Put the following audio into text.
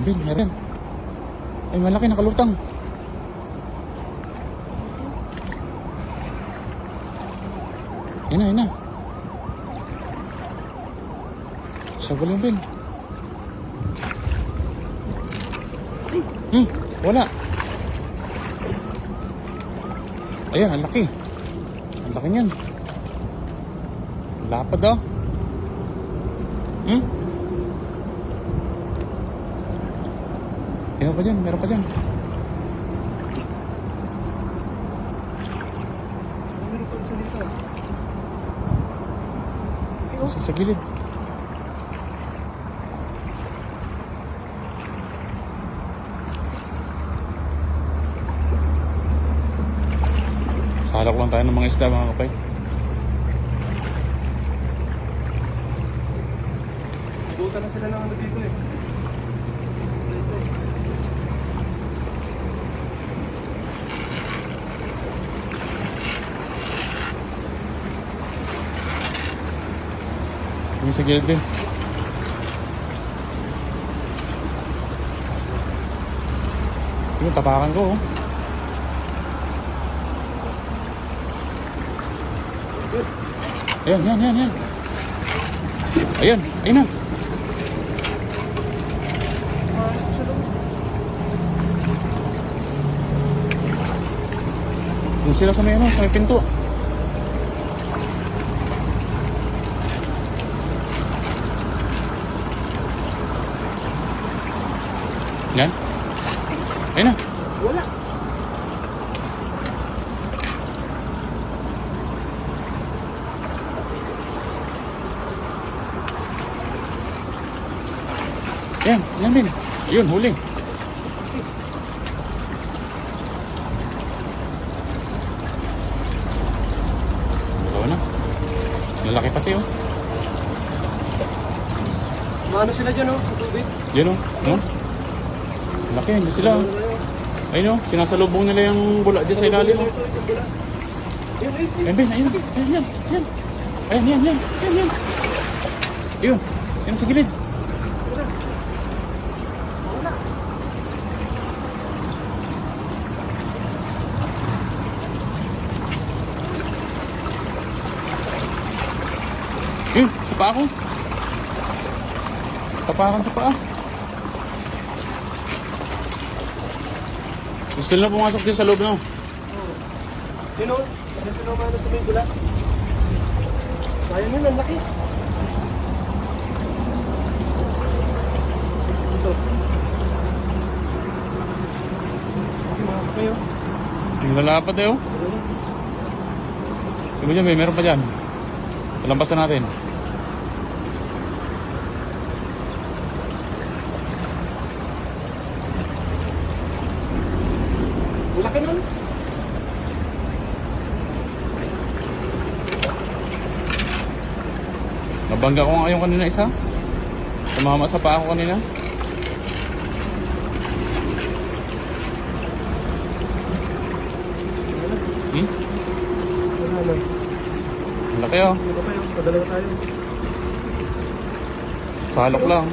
Bin, meron. Ay, malaki, nakalutang. Yan na, yan na. Sagal yung Bin. Wala. Ayan, ang laki. Ang laki niyan. Lapad daw. Meron pa dyan, meron pa dyan. Meron pa sa dito. Sa gilid. Salak lang tayo ng mga isda, mga kapay. Nagutan na sila ng ano dito eh. Yung sa gilid din. Yung tapakan ko, oh. Ayan, yan, yan, yan. Ayan, ayun na. Doon sila sa may ano, sa may pinto. Yan. Ayun na. Wala. Yan, yan din. Ayun, huli. Wala na. Lalaki pati, oh. Maano sila dyan oh, sa tubig. Yan, oh. No? Laki, hindi sila. Ayun, oh. Sinasalubong nila yung bula dyan sa ilalim, oh. Ayun, Ben, ayun. Ayun, yan. Yan. Ayun, yan, yan. Yan, yan. Ayun. Ayun sa gilid. Sa paa ko. Tapakan sa paa. Gusto nila pumasok din sa loob, no? Yun o, kasi sila umano sa may gula. Sayang yun, ang laki. Ito. Okay, mga kayo. Yung lalapad eh, oh. Tingnan nyo, may meron pa dyan. Palampasan natin. Wala ka nun. Nabangga ko nga yung kanina isa. Tumama sa paa ko kanina. Wala na. Ang laki, oh. Ano pa yun? Padala na tayo. Salok lang.